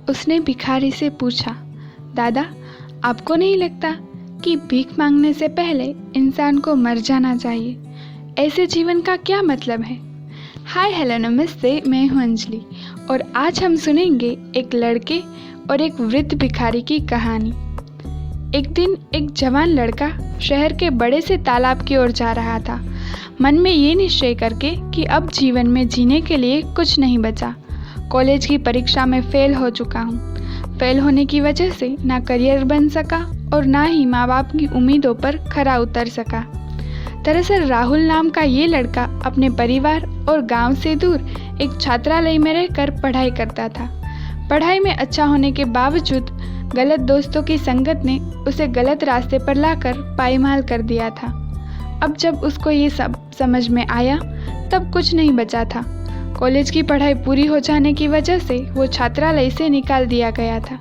उसने भिखारी से पूछा, दादा, आपको नहीं लगता कि भीख मांगने से पहले इंसान को मर जाना चाहिए? ऐसे जीवन का क्या मतलब है? हाय हेलो नमस्ते, मैं हूँ अंजलि और आज हम सुनेंगे एक लड़के और एक वृद्ध भिखारी की कहानी। एक दिन एक जवान लड़का शहर के बड़े से तालाब की ओर जा रहा था, मन में ये निश्चय करके कि अब जीवन में जीने के लिए कुछ नहीं बचा। कॉलेज की परीक्षा में फेल हो चुका हूँ। फेल होने की वजह से ना करियर बन सका और ना ही माँ बाप की उम्मीदों पर खरा उतर सका। दरअसल राहुल नाम का ये लड़का अपने परिवार और गांव से दूर एक छात्रालय में रहकर पढ़ाई करता था। पढ़ाई में अच्छा होने के बावजूद गलत दोस्तों की संगत ने उसे गलत रास्ते पर लाकर पायमाल कर दिया था। अब जब उसको ये सब समझ में आया तब कुछ नहीं बचा था। कॉलेज की पढ़ाई पूरी हो जाने की वजह से वो छात्रालय से निकाल दिया गया था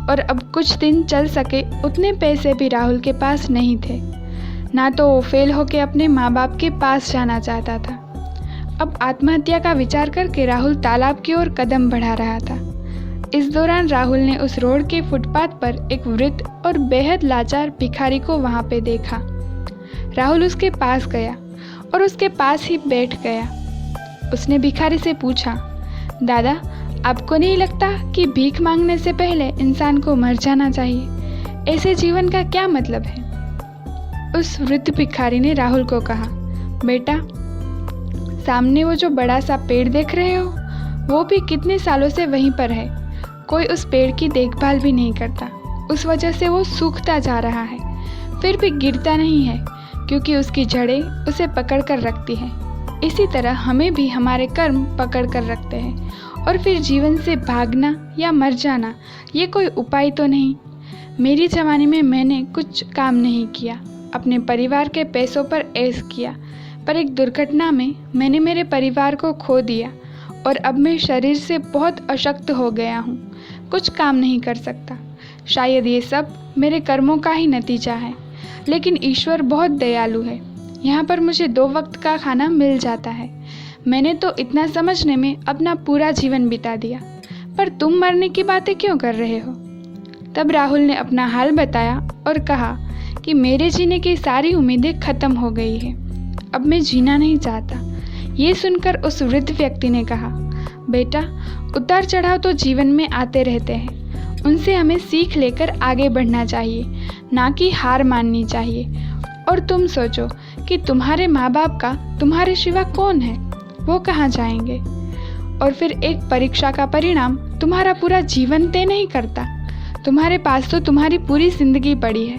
और अब कुछ दिन चल सके उतने पैसे भी राहुल के पास नहीं थे। ना तो वो फेल होकर अपने माँ बाप के पास जाना चाहता था। अब आत्महत्या का विचार करके राहुल तालाब की ओर कदम बढ़ा रहा था। इस दौरान राहुल ने उस रोड के फुटपाथ पर एक वृद्ध और बेहद लाचार भिखारी को वहां पे देखा। राहुल उसके पास गया और उसके पास ही बैठ गया। उसने भिखारी से पूछा, दादा, आपको नहीं लगता कि भीख मांगने से पहले इंसान को मर जाना चाहिए? ऐसे जीवन का क्या मतलब है? उस वृद्ध भिखारी ने राहुल को कहा, बेटा, सामने वो जो बड़ा सा पेड़ देख रहे हो, वो भी कितने सालों से वहीं पर है। कोई उस पेड़ की देखभाल भी नहीं करता। उस वजह से वो सूखता जा रहा है, फिर भी गिरता नहीं है क्योंकि उसकी जड़ें उसे पकड़ कर रखती हैं। इसी तरह हमें भी हमारे कर्म पकड़ कर रखते हैं और फिर जीवन से भागना या मर जाना ये कोई उपाय तो नहीं। मेरी जवानी में मैंने कुछ काम नहीं किया, अपने परिवार के पैसों पर ऐश किया, पर एक दुर्घटना में मैंने मेरे परिवार को खो दिया और अब मैं शरीर से बहुत अशक्त हो गया हूँ, कुछ काम नहीं कर सकता। शायद ये सब मेरे कर्मों का ही नतीजा है, लेकिन ईश्वर बहुत दयालु है। यहाँ पर मुझे 2 वक्त का खाना मिल जाता है। मैंने तो इतना समझने में अपना पूरा जीवन बिता दिया, पर तुम मरने की बातें क्यों कर रहे हो? तब राहुल ने अपना हाल बताया और कहा कि मेरे जीने की सारी उम्मीदें खत्म हो गई है, अब मैं जीना नहीं चाहता। ये सुनकर उस वृद्ध व्यक्ति ने कहा, बेटा, उतार चढ़ाव तो जीवन में आते रहते हैं, उनसे हमें सीख लेकर आगे बढ़ना चाहिए, ना कि हार माननी चाहिए। और तुम सोचो कि तुम्हारे माँ बाप का तुम्हारे सिवा कौन है? वो कहाँ जाएंगे? और फिर एक परीक्षा का परिणाम तुम्हारा पूरा जीवन तय नहीं करता। तुम्हारे पास तो तुम्हारी पूरी जिंदगी पड़ी है।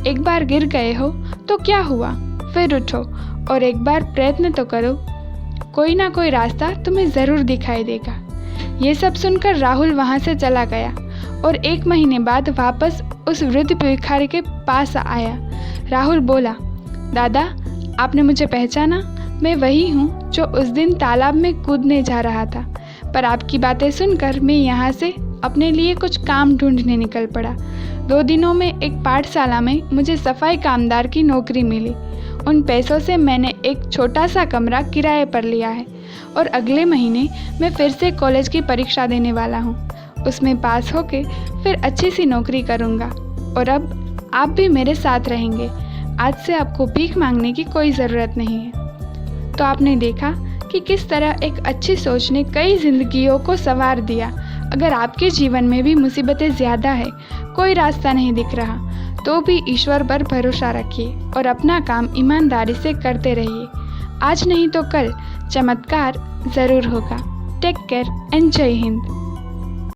एक बार गिर गए हो तो क्या हुआ, फिर उठो और एक बार प्रयत्न तो करो, कोई ना कोई रास्ता तुम्हें ज़रूर दिखाई देगा। ये सब सुनकर राहुल वहाँ से चला गया और 1 महीने बाद वापस उस वृद्ध भिखारी के पास आया। राहुल बोला, दादा, आपने मुझे पहचाना? मैं वही हूँ जो उस दिन तालाब में कूदने जा रहा था, पर आपकी बातें सुनकर मैं यहाँ से अपने लिए कुछ काम ढूंढने निकल पड़ा। 2 दिनों में एक पाठशाला में मुझे सफाई कामदार की नौकरी मिली। उन पैसों से मैंने एक छोटा सा कमरा किराए पर लिया है और अगले महीने मैं फिर से कॉलेज की परीक्षा देने वाला हूँ। उसमें पास होके फिर अच्छी सी नौकरी करूँगा और अब आप भी मेरे साथ रहेंगे। आज से आपको भीख मांगने की कोई ज़रूरत नहीं है। तो आपने देखा कि किस तरह एक अच्छी सोच ने कई जिंदगियों को संवार दिया। अगर आपके जीवन में भी मुसीबतें ज़्यादा है, कोई रास्ता नहीं दिख रहा, तो भी ईश्वर पर भरोसा रखिए और अपना काम ईमानदारी से करते रहिए। आज नहीं तो कल चमत्कार ज़रूर होगा। टेक केयर एंड जय हिंद।